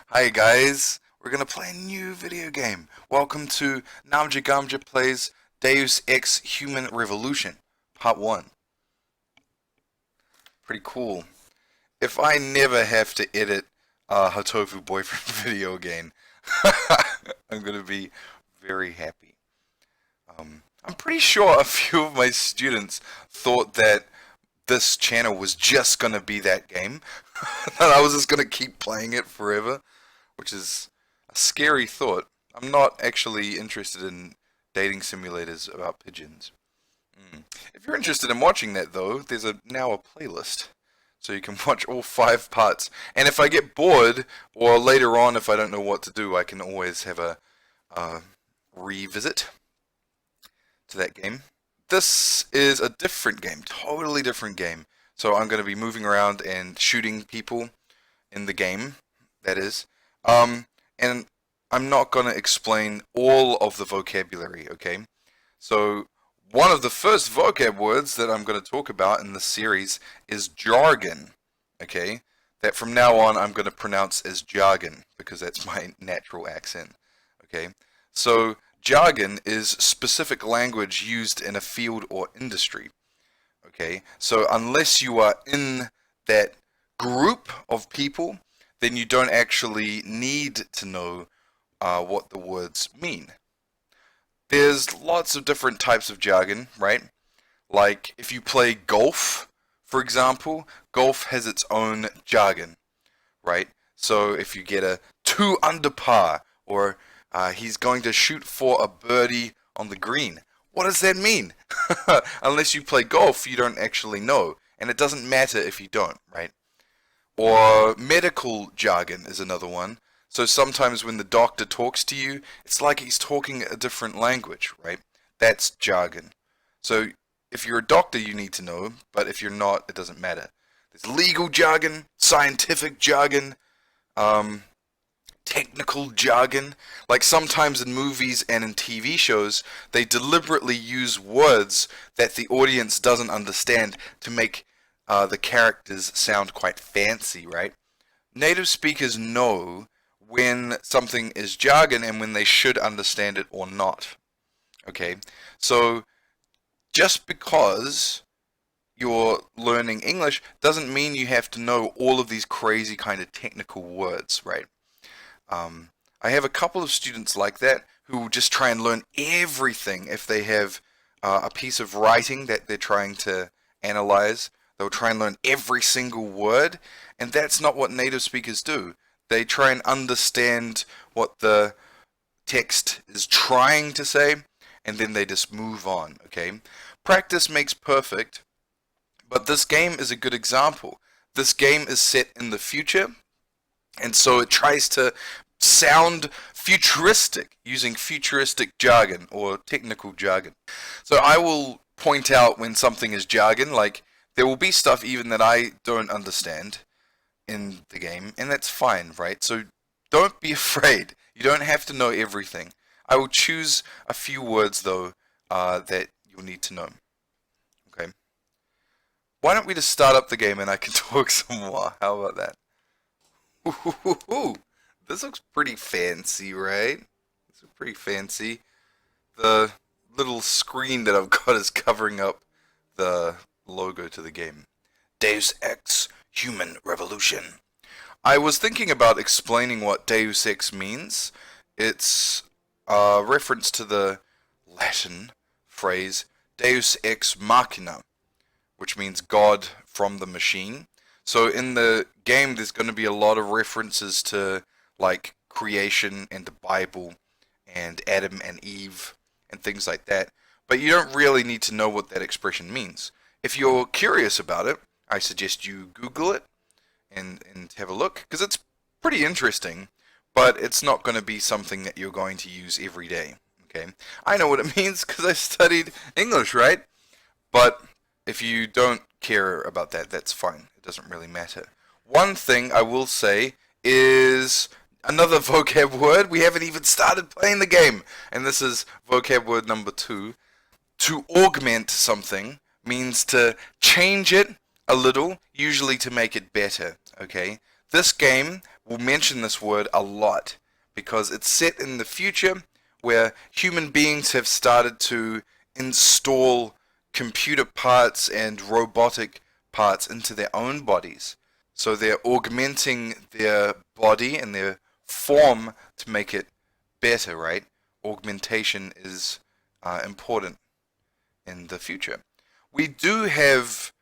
Hi guys, we're gonna play a new video game. Welcome to NAMJA GAMJA plays Deus Ex Human Revolution, Part 1. Pretty cool. If I never have to edit a Hatofu boyfriend video again, I'm gonna be very happy. I'm pretty sure a few of my students thought that this channel was just gonna be that game. That I was just gonna keep playing it forever, which is a scary thought. I'm not actually interested in dating simulators about pigeons. If you're interested in watching that though, there's now a playlist. So you can watch all 5 parts. And if I get bored, or later on if I don't know what to do, I can always have a revisit to that game. This is a different game, totally different game. So I'm going to be moving around and shooting people in the game, that is. And I'm not going to explain all of the vocabulary, okay? So one of the first vocab words that I'm going to talk about in this series is jargon, okay? That from now on I'm going to pronounce as jargon because that's my natural accent, okay? So jargon is specific language used in a field or industry. Okay, so unless you are in that group of people, then you don't actually need to know what the words mean. There's lots of different types of jargon, right? Like if you play golf, for example, golf has its own jargon, right? So if you get a 2 under par, or he's going to shoot for a birdie on the green. What does that mean? Unless you play golf, you don't actually know. And it doesn't matter if you don't, right? Or medical jargon is another one. So sometimes when the doctor talks to you, it's like he's talking a different language, right? That's jargon. So if you're a doctor, you need to know, but if you're not, it doesn't matter. There's legal jargon, scientific jargon, technical jargon. Like sometimes in movies and in TV shows, they deliberately use words that the audience doesn't understand to make the characters sound quite fancy, right? Native speakers know when something is jargon and when they should understand it or not. Okay, so just because you're learning English doesn't mean you have to know all of these crazy kind of technical words, right? I have a couple of students like that who will just try and learn everything. If they have a piece of writing that they're trying to analyze, they'll try and learn every single word, and that's not what native speakers do. They try and understand what the text is trying to say, and then they just move on, okay? Practice makes perfect, but this game is a good example. This game is set in the future, and so it tries to sound futuristic using futuristic jargon or technical jargon. So I will point out when something is jargon, like there will be stuff even that I don't understand in the game, and that's fine, right? So don't be afraid. You don't have to know everything. I will choose a few words though that you'll need to know. Okay. Why don't we just start up the game and I can talk some more? How about that? Ooh, this looks pretty fancy, right? This is pretty fancy. The little screen that I've got is covering up the logo to the game. Deus Ex Human Revolution. I was thinking about explaining what Deus Ex means. It's a reference to the Latin phrase Deus Ex Machina, which means God from the machine. So in the game, there's going to be a lot of references to like creation and the Bible and Adam and Eve and things like that. But you don't really need to know what that expression means. If you're curious about it, I suggest you Google it and have a look, because it's pretty interesting, but it's not going to be something that you're going to use every day. Okay, I know what it means because I studied English, right? But if you don't care about that, that's fine. It doesn't really matter. One thing I will say is another vocab word. We haven't even started playing the game. And this is vocab word number 2. To augment something means to change it a little, usually to make it better. Okay? This game will mention this word a lot because it's set in the future where human beings have started to install computer parts and robotic parts into their own bodies. So they're augmenting their body and their form to make it better, right? Augmentation is important in the future. We do have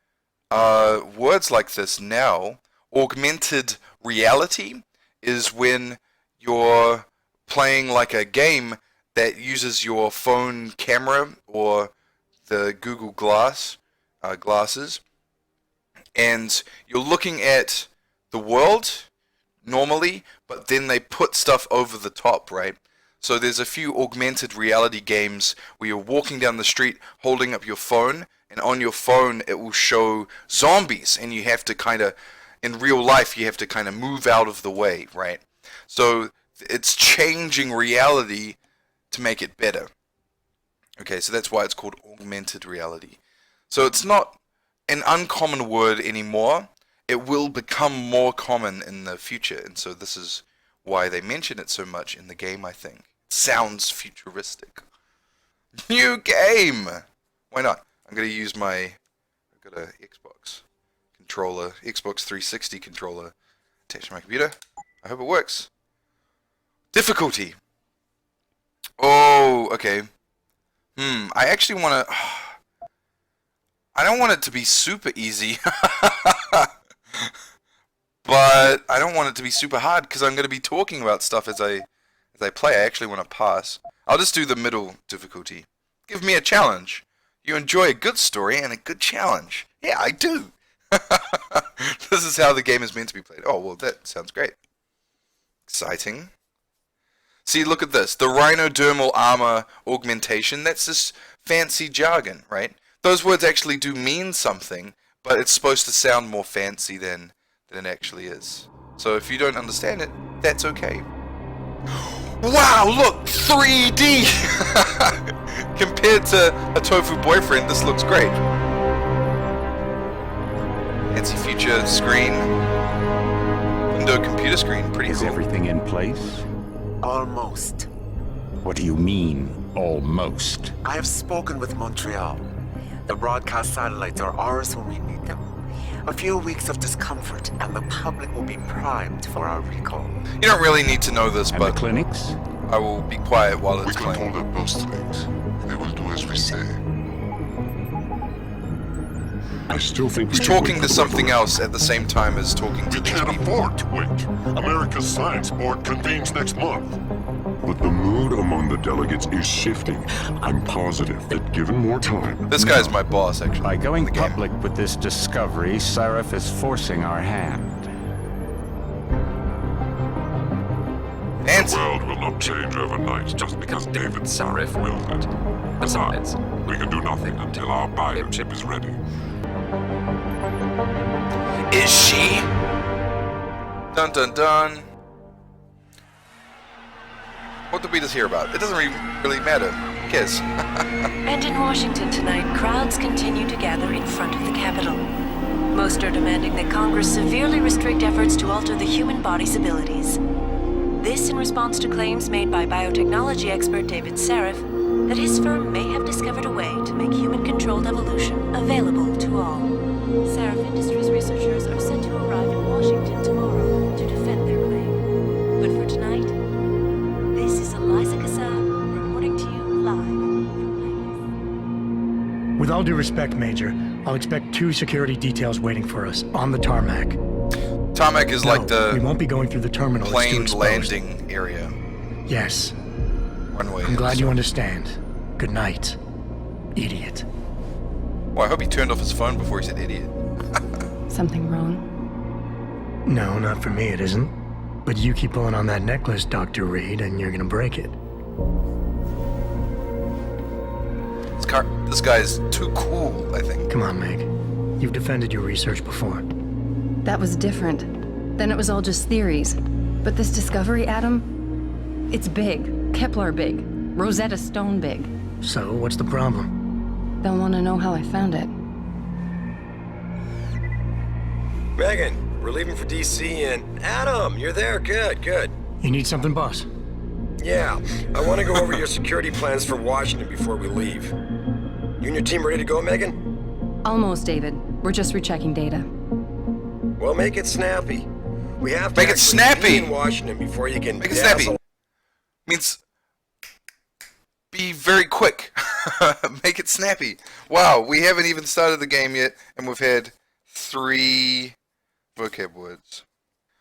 words like this now. Augmented reality is when you're playing like a game that uses your phone camera or the Google glasses, and you're looking at the world normally, but then they put stuff over the top, right? So there's a few augmented reality games where you're walking down the street holding up your phone, and on your phone it will show zombies, and you have to kind of, in real life, you have to kind of move out of the way, right? So it's changing reality to make it better. Okay, so that's why it's called augmented reality. So it's not an uncommon word anymore. It will become more common in the future, and so this is why they mention it so much in the game, I think. It sounds futuristic. New game! Why not? I'm going to use I've got a Xbox controller, Xbox 360 controller attached to my computer. I hope it works. Difficulty. Oh, okay. I actually want to... I don't want it to be super easy. But I don't want it to be super hard because I'm going to be talking about stuff as I play. I actually want to pass. I'll just do the middle difficulty. Give me a challenge. You enjoy a good story and a good challenge. Yeah, I do. This is how the game is meant to be played. Oh, well, that sounds great. Exciting. See, look at this. The rhinodermal armor augmentation, that's just fancy jargon, right? Those words actually do mean something, but it's supposed to sound more fancy than it actually is. So if you don't understand it, that's okay. Wow, look! 3D! Compared to a tofu boyfriend, this looks great. Fancy future screen. Window computer screen, pretty cool. Is everything in place? Almost. What do you mean, almost? I have spoken with Montreal. The broadcast satellites are ours when we need them. A few weeks of discomfort, and the public will be primed for our recall. You don't really need to know this, And but the clinics? I will be quiet while We it's playing. control their postlings. They will do as we say. I still think He's talking to something else at the same time as talking to We these can't people. afford to wait. America's Science Board convenes next month. But the mood among the delegates is shifting. I'm positive that given more time... This guy's my boss, actually. By in going the game. public with this discovery, Seraph is forcing our hand. The Fancy. world will not change overnight just because David Sarif willed it. Besides, we can do nothing until our biochip is ready. Is she? Dun dun dun. What did we just hear about? It doesn't really matter. Who cares? And in Washington tonight, crowds continue to gather in front of the Capitol. Most are demanding that Congress severely restrict efforts to alter the human body's abilities. This in response to claims made by biotechnology expert David Sarif that his firm may have discovered a way to make human-controlled evolution available to all. Sarif Industries researchers are set to arrive in Washington tomorrow to defend their claim. But for tonight, this is Eliza Kassab reporting to you live from With all due respect, Major, I'll expect 2 security details waiting for us on the tarmac. Tarmac is like No, we the won't be going through the terminal. It's too plane exposed. landing area. Yes. Runway. I'm glad you understand. Good night, idiot. Well, I hope he turned off his phone before he said idiot. Something wrong? No, not for me it isn't. But you keep pulling on that necklace, Dr. Reed, and you're gonna break it. This guy's too cool, I think. Come on, Meg. You've defended your research before. That was different. Then it was all just theories. But this discovery, Adam, it's big. Kepler big. Rosetta Stone big. So, what's the problem? They'll want to know how I found it. Megan, We're leaving for DC and... Adam, you're there. Good, good. You need something, boss? Yeah, I want to go over your security plans for Washington before we leave. You and your team ready to go, Megan? Almost, David. We're just rechecking data. Well, make it snappy. We have to Make it actually snappy! be in Washington before you can Make it snappy. dazzle. Means be very quick. Make it snappy. Wow, we haven't even started the game yet, and we've had 3 vocab words.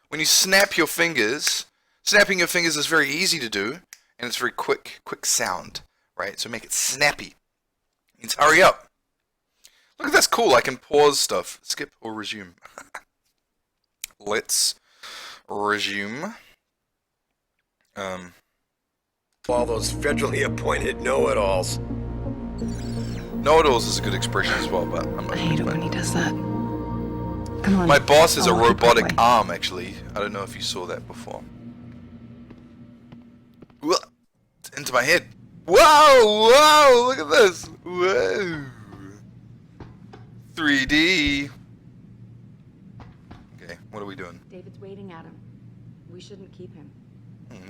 When you snap your fingers, snapping your fingers is very easy to do, and it's very quick sound, right? So make it snappy. It means hurry up. Look at that's cool. I can pause stuff, skip or resume. Let's resume. All those federally appointed know-it-alls. Know-it-alls is a good expression as well, but I'm not I hate it when he does that. Come on. My boss is a I'll walk you robotic that way. arm, actually. I don't know if you saw that before. Whoa! It's into my head. Whoa! Whoa! Look at this! Whoa! 3D. Okay, what are we doing? David's waiting at him. We shouldn't keep him.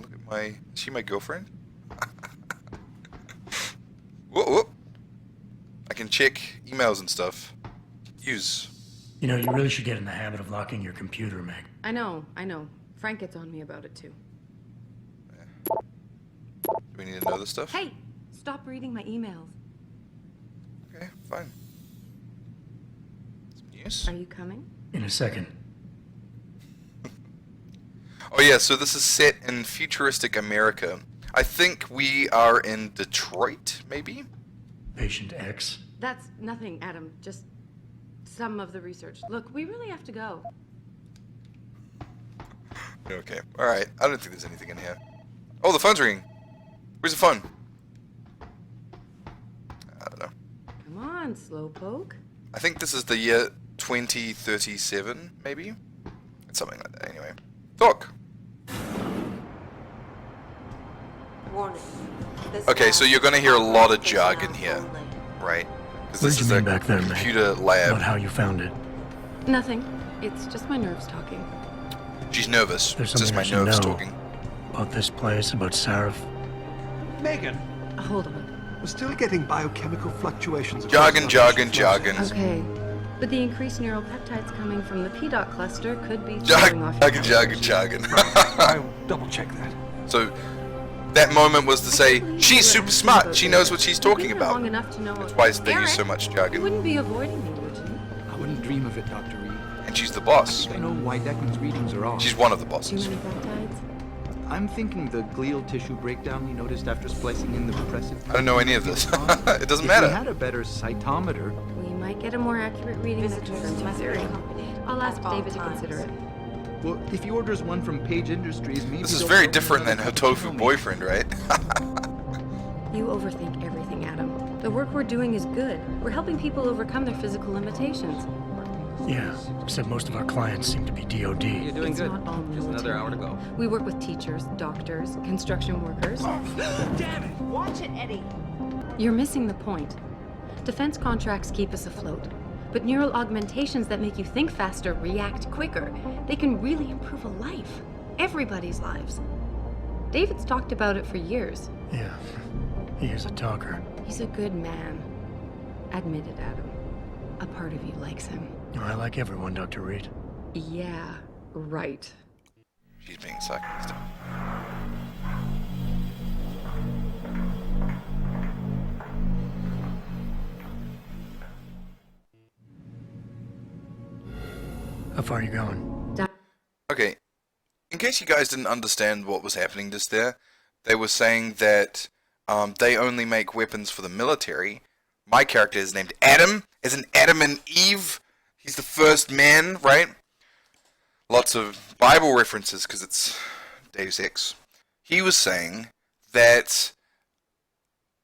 Look at my... Is she my girlfriend? Whoa, whoa! I can check emails and stuff. Use. You know, you really should get in the habit of locking your computer, Meg. I know. Frank gets on me about it too. Do we need to know this stuff? Hey! Stop reading my emails. Okay, fine. Some news? Are you coming? In a second. Oh yeah, so this is set in futuristic America. I think we are in Detroit, maybe? Patient X. That's nothing, Adam. Just some of the research. Look, we really have to go. Okay, alright. I don't think there's anything in here. Oh, the phone's ringing. Where's the phone? I don't know. Come on, slowpoke. I think this is the year 2037, maybe? It's something like that, anyway. Talk! Warning. Okay, so you're gonna hear a lot of jargon here, right? Because What this did is you a mean back there, Meg? computer About lab. how you found it. Nothing. It's just my nerves talking. She's nervous. There's It's just something my I should nerves know. talking. About this place, about Sarif. Megan, Hold on. we're still getting biochemical fluctuations. across Jargon, our jargon, tissue flows. jargon. Okay. But the increased neural peptides coming from the PDOT cluster could be throwing Jargon, off your jargon, jargon, calculation. jargon. I'll double check that. So, that moment was to say, she's super smart, she knows what she's You've talking been here long about. enough to know That's why they Eric, use so much You jargon. wouldn't be avoiding me, would you? I wouldn't dream of it, Dr. Reed. And she's the boss. I know why Deckman's readings are off. She's one of the Too bosses. many peptides? I'm thinking the glial tissue breakdown we noticed after splicing in the repressive... I don't know any of this. It doesn't If we matter. had a better cytometer... We might get a more accurate reading that confirms my theory. I'll ask David to consider it. Well, if he orders one from Page Industries, maybe... This is they'll very throw different than another her tofu filmmaker. boyfriend, right? You overthink everything, Adam. The work we're doing is good. We're helping people overcome their physical limitations. Yeah, except most of our clients seem to be DOD. You're doing It's good. not all Just another military. hour to go. We work with teachers, doctors, construction workers. Watch it, Eddie. You're missing the point. Defense contracts keep us afloat. But neural augmentations that make you think faster, react quicker, they can really improve a life. Everybody's lives. David's talked about it for years. Yeah, he is a talker. He's a good man. Admit it, Adam. A part of you likes him. I like everyone, Dr. Reed. Yeah, right. She's being sarcastic. How far are you going? Okay, in case you guys didn't understand what was happening just there, they were saying that they only make weapons for the military. My character is named Adam, as in Adam and Eve. He's the first man, right? Lots of Bible references because it's Deus Ex. He was saying that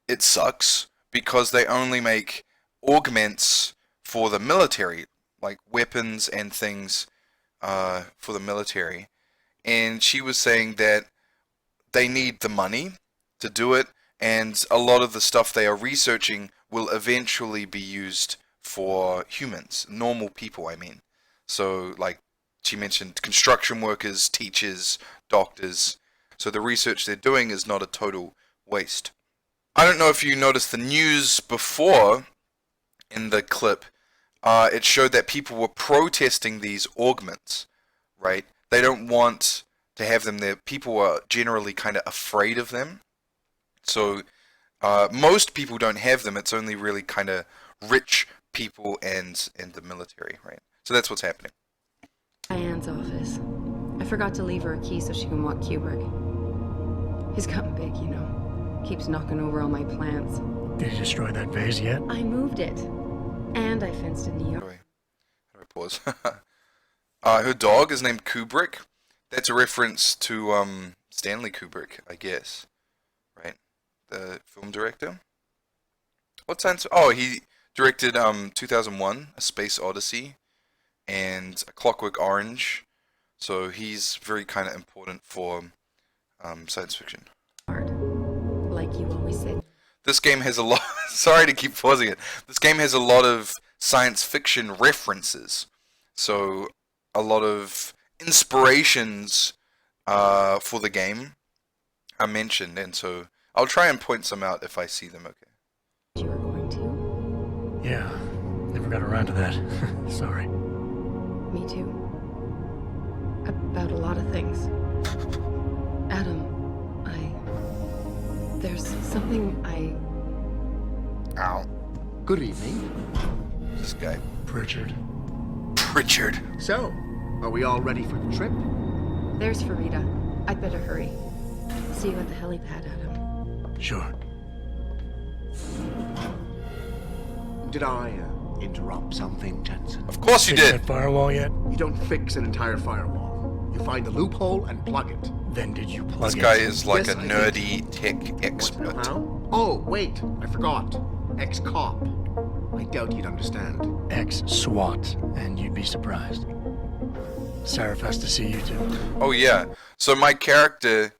it sucks because they only make augments for the military, like weapons and things for the military. And she was saying that they need the money to do it, and a lot of the stuff they are researching will eventually be used for humans, normal people, I mean. So, like, she mentioned construction workers, teachers, doctors. So the research they're doing is not a total waste. I don't know if you noticed the news before in the clip. It showed that people were protesting these augments, right? They don't want to have them there. People are generally kind of afraid of them. So most people don't have them. It's only really kind of rich people and the military, right? So that's what's happening. Diane's office. I forgot to leave her a key so she can walk Kubrick. He's gotten big, you know. Keeps knocking over all my plants. Did you destroy that vase yet? I moved it. And I fenced in the yard. How do I pause? Her dog is named Kubrick. That's a reference to Stanley Kubrick, I guess. Right? The film director. What science? Oh, he directed 2001, A Space Odyssey, and A Clockwork Orange. So he's very kind of important for science fiction. Like you always said. This game has a lot. Sorry to keep pausing it. This game has a lot of science fiction references. So a lot of inspirations for the game are mentioned, and so I'll try and point some out if I see them. Okay. You were going to? Yeah, never got around to that. Sorry. Me too. About a lot of things. Adam, there's something Ow. Good evening. This guy. Pritchard. Pritchard. So, are we all ready for the trip? There's Farida. I'd better hurry. See you at the helipad, Adam. Sure. Did I interrupt something, Jensen? Of course you Fix did. that firewall yet? You don't fix an entire firewall. You find the loophole and plug it. Then did you plug This it? guy is like Yes, a I nerdy tech expert. How? Oh, wait, I forgot. Ex-cop. I doubt you'd understand. Ex-SWAT, and you'd be surprised. Sarah has to see you too. Oh yeah. So my character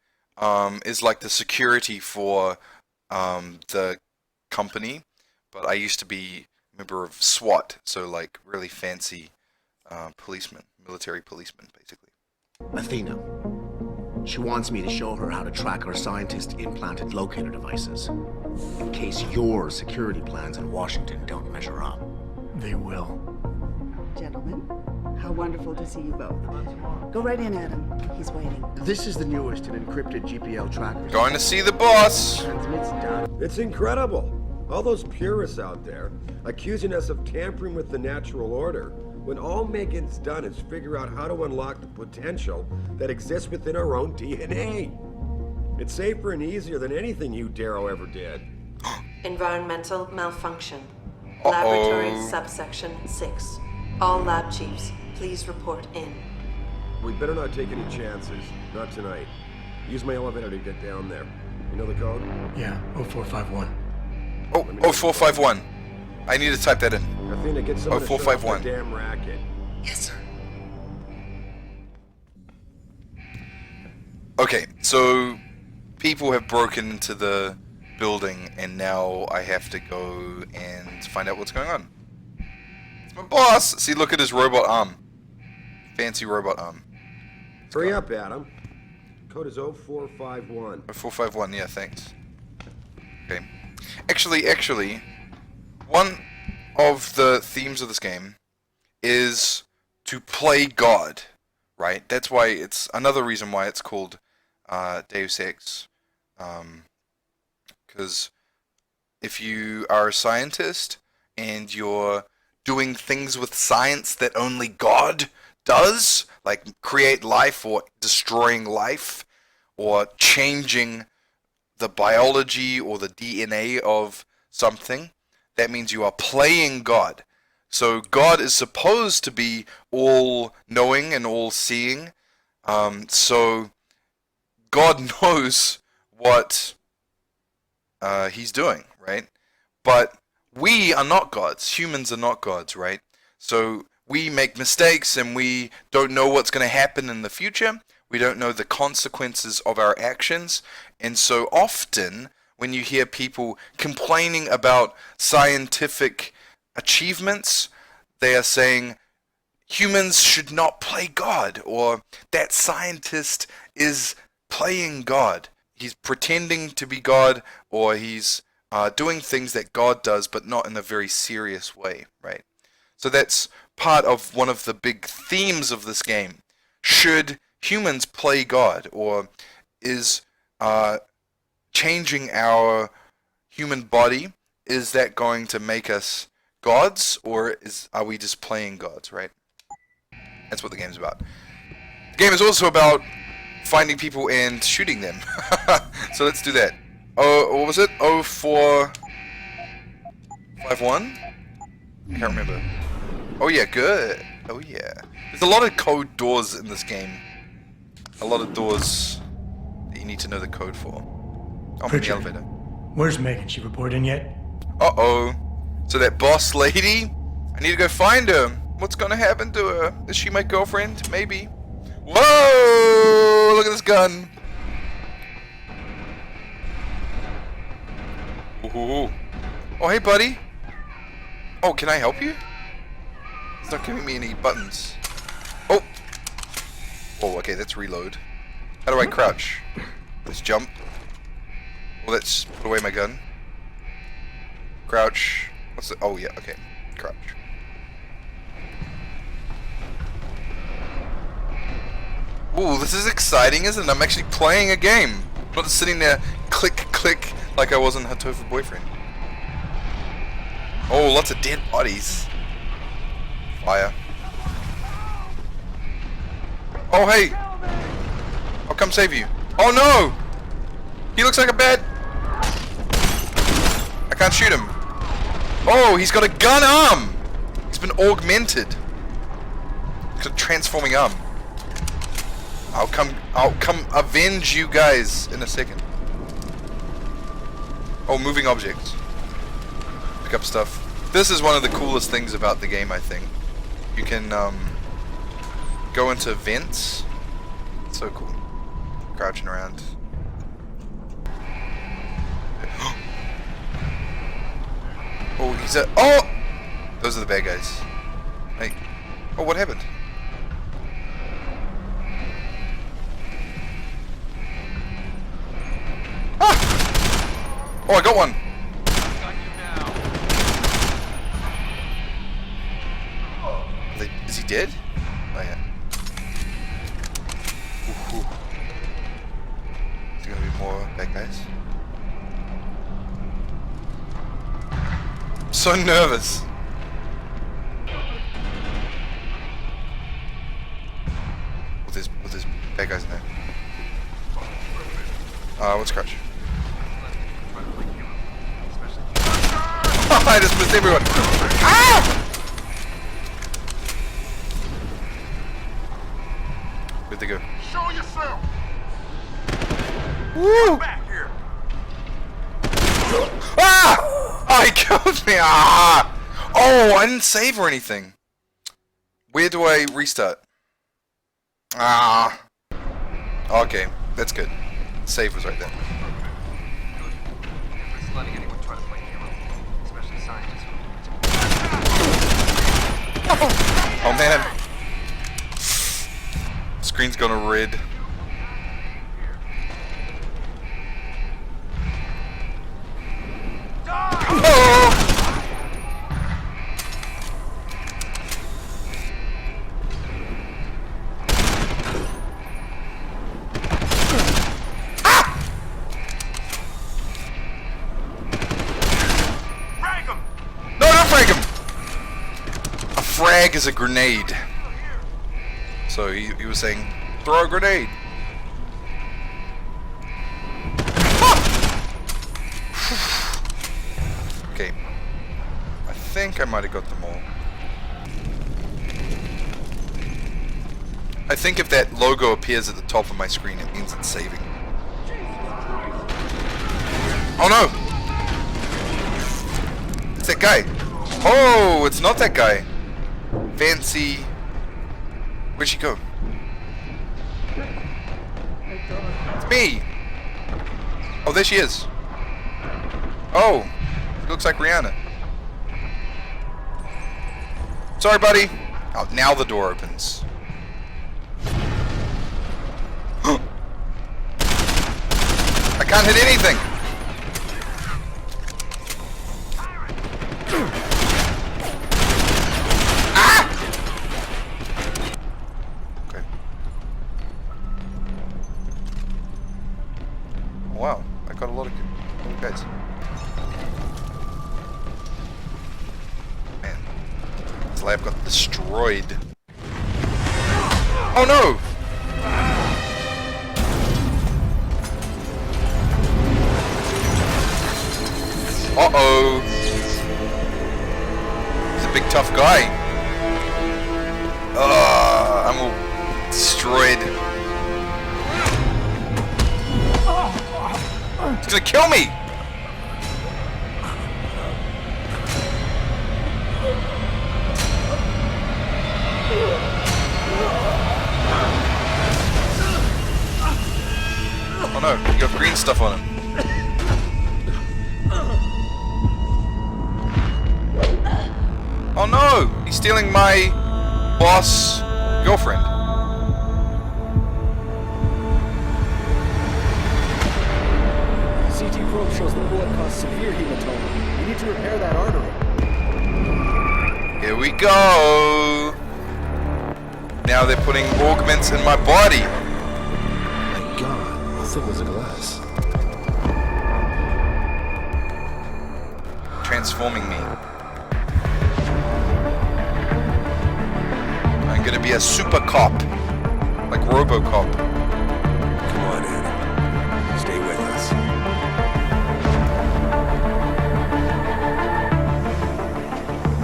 is like the security for the company, but I used to be a member of SWAT, so like really fancy policemen, military policemen, basically. Athena. She wants me to show her how to track our scientist-implanted locator devices, in case your security plans in Washington don't measure up. They will. Gentlemen, how wonderful to see you both. Go right in, Adam. He's waiting. This is the newest in encrypted GPL trackers. Going to see the boss. Transmits data. It's incredible. All those purists out there accusing us of tampering with the natural order, when all Megan's done is figure out how to unlock the potential that exists within our own DNA. It's safer and easier than anything you, Darrow, ever did. Environmental malfunction. Uh-oh. Laboratory subsection 6. All lab chiefs, please report in. We better not take any chances. Not tonight. Use my elevator to get down there. You know the code? Yeah, 0451. Oh, 0451. I need to type that in. Athena, get someone to shut off 0451. the damn racket. Yes, sir. Okay, so people have broken into the building, and now I have to go and find out what's going on. It's my boss! See, look at his robot arm. Fancy robot arm. Hurry up, Adam. Code is 0451. 0451, yeah, thanks. Okay. Actually, one of the themes of this game is to play God, right? That's why it's another reason why it's called Deus Ex. Because if you are a scientist and you're doing things with science that only God does, like create life or destroying life or changing the biology or the DNA of something, that means you are playing God. So God is supposed to be all-knowing and all-seeing. So God knows what he's doing, right? But we are not gods. Humans are not gods, right? So we make mistakes and we don't know what's going to happen in the future. We don't know the consequences of our actions. And so often when you hear people complaining about scientific achievements, they are saying humans should not play God, or that scientist is playing God. He's pretending to be God, or he's doing things that God does, but not in a very serious way, right? So that's part of one of the big themes of this game. Should humans play God, or is changing our human body, is that going to make us gods, or are we just playing gods, right? That's what the game's about. The game is also about finding people and shooting them. So let's do that. Oh, what was it? 0451? I can't remember. Oh yeah, good. Oh yeah. There's a lot of code doors in this game. A lot of doors that you need to know the code for. I'm in the elevator. Where's Megan? She reported in yet? Uh-oh. So that boss lady? I need to go find her. What's gonna happen to her? Is she my girlfriend? Maybe. Whoa! Look at this gun. Ooh. Oh, hey, buddy. Oh, can I help you? It's not giving me any buttons. Oh. Oh, okay, that's reload. How do I crouch? Let's jump. Well, let's put away my gun. Crouch. What's the... Oh, yeah, okay. Crouch. Ooh, this is exciting, isn't it? I'm actually playing a game. I'm not just sitting there click, click, like I was in Hatofu Boyfriend. Oh, lots of dead bodies. Fire. Oh, hey! I'll come save you. Oh, no! He looks like a bad... I can't shoot him. Oh, he's got a gun arm! He's been augmented. He's got a transforming arm. I'll come avenge you guys in a second. Oh, moving objects. Pick up stuff. This is one of the coolest things about the game, I think. You can go into vents. It's so cool. Crouching around. Oh, he's a... Oh! Those are the bad guys. Hey. Oh, what happened? Ah! Oh, I got one! Is he dead? Oh, yeah. Ooh. Is there gonna be more bad guys? I'm so nervous. With this bad guys in there. What's crouch? I just missed everyone. Ah! Where'd they go? Show yourself. Woo! Back here. Ah! Oh, he killed me! Ah! Oh, I didn't save or anything. Where do I restart? Ah! Okay, that's good. Save was right there. Oh man! Screen's gone red. Oh! Ah! Frag him. No, don't frag him! A frag is a grenade. So he was saying, throw a grenade. Okay. I think I might have got them all. I think if that logo appears at the top of my screen, it means it's saving. Oh no! It's that guy. Oh, it's not that guy. Fancy. Where'd she go? It's me! Oh, there she is. Oh, she looks like Rihanna. Sorry, buddy. Oh, now the door opens. I can't hit anything! Ah! Okay. Wow, I got a lot of good guys. Man, this lab got destroyed. Oh no! Uh-oh. He's a big tough guy. I'm all destroyed. He's gonna kill me! Oh no, you got green stuff on him. Oh no! He's stealing my boss girlfriend. CT probe shows the bullet caused severe hematoma. We need to repair that artery. Here we go! Now they're putting augments in my body. My God, how thick was the glass? Transforming me. I'm gonna be a super cop. Like RoboCop. Come on, Adam. Stay with us.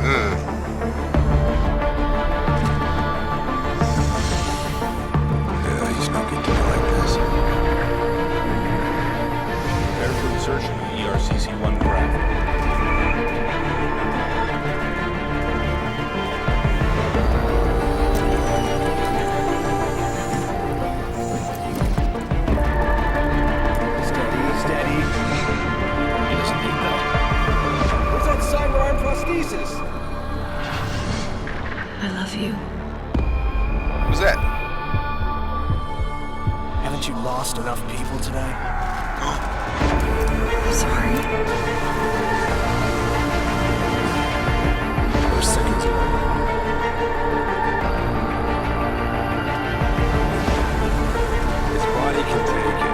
Ugh. Yeah, he's not gonna do it like this. Prepare for insertion of ERCC-1 craft. Prosthesis. I love you. What was that? Haven't you lost enough people today? Sorry. We're seconds away. His body can take it.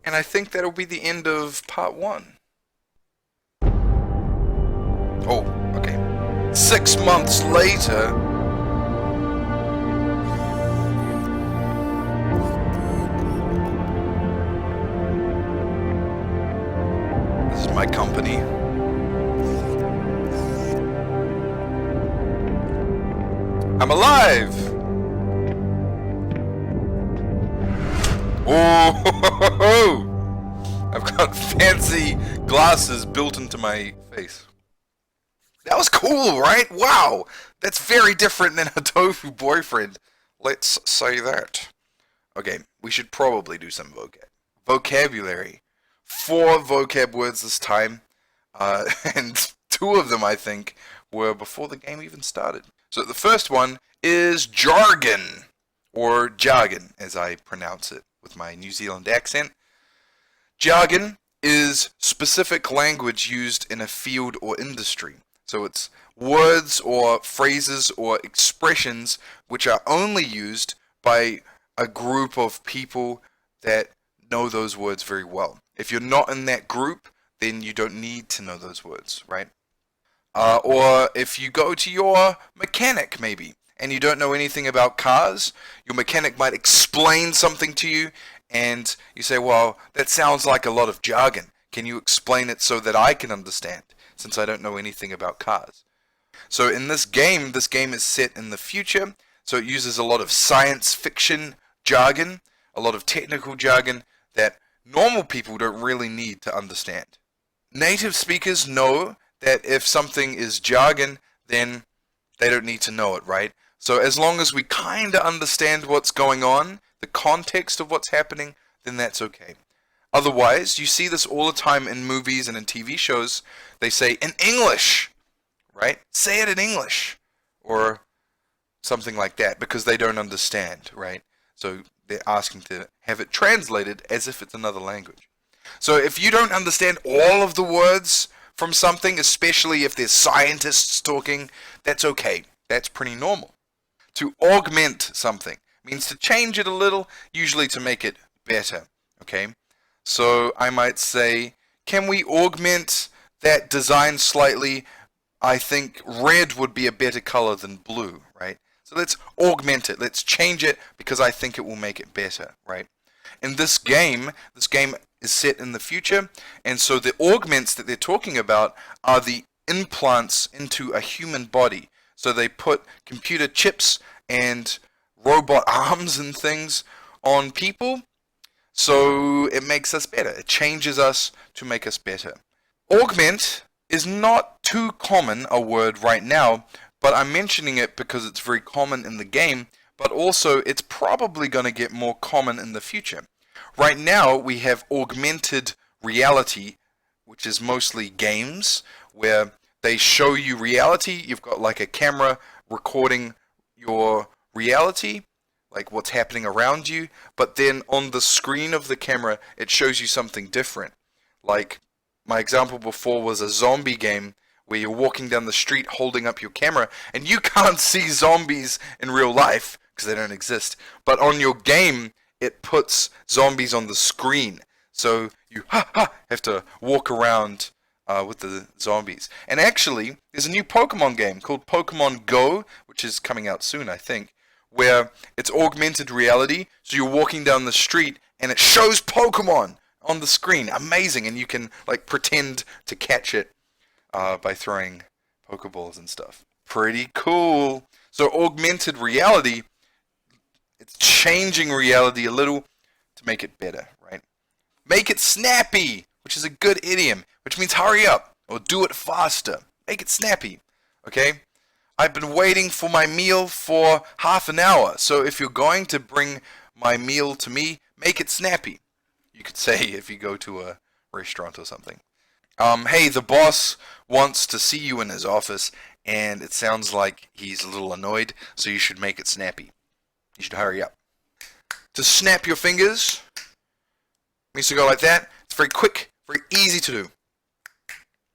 And I think that'll be the end of part 1. Oh, okay. 6 months later. This is my company. I'm alive! Oh, I've got fancy glasses built into my face. That was cool, right? Wow, that's very different than a tofu boyfriend. Let's say that. Okay, we should probably do some vocabulary. 4 vocab words this time, and 2 of them, I think, were before the game even started. So the first one is jargon, or jargon, as I pronounce it with my New Zealand accent. Jargon is specific language used in a field or industry. So it's words or phrases or expressions which are only used by a group of people that know those words very well. If you're not in that group, then you don't need to know those words, right? Or if you go to your mechanic, maybe, and you don't know anything about cars, your mechanic might explain something to you, and you say, well, that sounds like a lot of jargon. Can you explain it so that I can understand, since I don't know anything about cars? So in this game is set in the future, so it uses a lot of science fiction jargon, a lot of technical jargon that normal people don't really need to understand. Native speakers know that if something is jargon, then they don't need to know it, right? So as long as we kind of understand what's going on, the context of what's happening, then that's okay. Otherwise, you see this all the time in movies and in TV shows. They say, in English, right? Say it in English, or something like that, because they don't understand, right? So they're asking to have it translated as if it's another language. So if you don't understand all of the words from something, especially if there's scientists talking, that's okay. That's pretty normal. To augment something means to change it a little, usually to make it better, okay? So I might say, can we augment that design slightly? I think red would be a better color than blue, right? So let's augment it. Let's change it because I think it will make it better, right? In this game is set in the future, and so the augments that they're talking about are the implants into a human body. So they put computer chips and robot arms and things on people, so it makes us better. It changes us to make us better. Augment is not too common a word right now, but I'm mentioning it because it's very common in the game, but also it's probably going to get more common in the future. Right now we have augmented reality, which is mostly games, where they show you reality. You've got like a camera recording your reality, like what's happening around you, but then on the screen of the camera it shows you something different. Like my example before was a zombie game where you're walking down the street holding up your camera and you can't see zombies in real life because they don't exist, but on your game it puts zombies on the screen, so you have to walk around with the zombies. And actually there's a new Pokemon game called Pokemon Go, which is coming out soon I think, where it's augmented reality, so you're walking down the street and it shows Pokemon on the screen. Amazing. And you can like pretend to catch it by throwing Pokeballs and stuff. Pretty cool. So augmented reality, it's changing reality a little to make it better, right? Make it snappy, which is a good idiom, which means hurry up or do it faster. Make it snappy, okay? I've been waiting for my meal for half an hour, so if you're going to bring my meal to me, make it snappy. You could say if you go to a restaurant or something. Hey, the boss wants to see you in his office, and it sounds like he's a little annoyed, so you should make it snappy. You should hurry up. To snap your fingers means to go like that. It's very quick, very easy to do.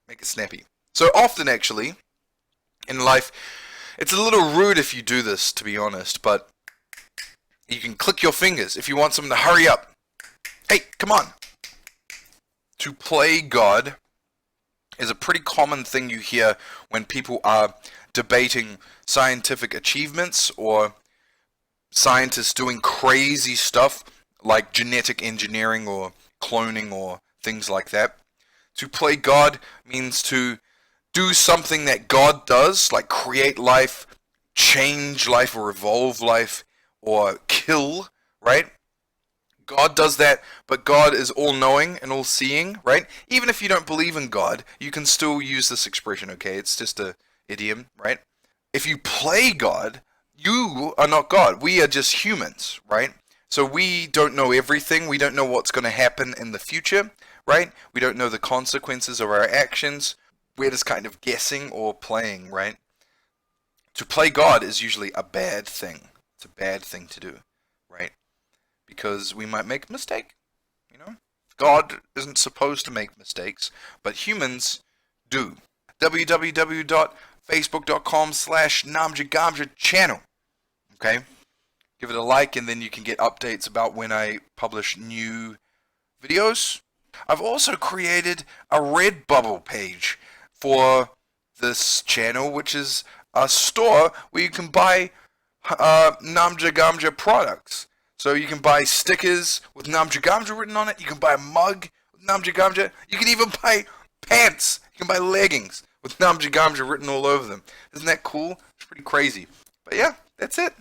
Make it snappy. So often, actually, in life, it's a little rude if you do this, to be honest, but you can click your fingers if you want someone to hurry up. Hey, come on. To play God is a pretty common thing you hear when people are debating scientific achievements or scientists doing crazy stuff like genetic engineering or cloning or things like that. To play God means to do something that God does, like create life, change life, or evolve life, or kill, right? God does that, but God is all-knowing and all-seeing, right? Even if you don't believe in God, you can still use this expression, okay? It's just an idiom, right? If you play God, you are not God. We are just humans, right? So we don't know everything. We don't know what's going to happen in the future, right? We don't know the consequences of our actions. We're just kind of guessing or playing, right? To play God is usually a bad thing. It's a bad thing to do, right? Because we might make a mistake, you know? God isn't supposed to make mistakes, but humans do. www.facebook.com/NAMJA GAMJA channel. Okay? Give it a like and then you can get updates about when I publish new videos. I've also created a Redbubble page for this channel, which is a store where you can buy NAMJA GAMJA products. So you can buy stickers with NAMJA GAMJA written on it. You can buy a mug with NAMJA GAMJA. You can even buy pants. You can buy leggings with NAMJA GAMJA written all over them. Isn't that cool? It's pretty crazy. But yeah, that's it.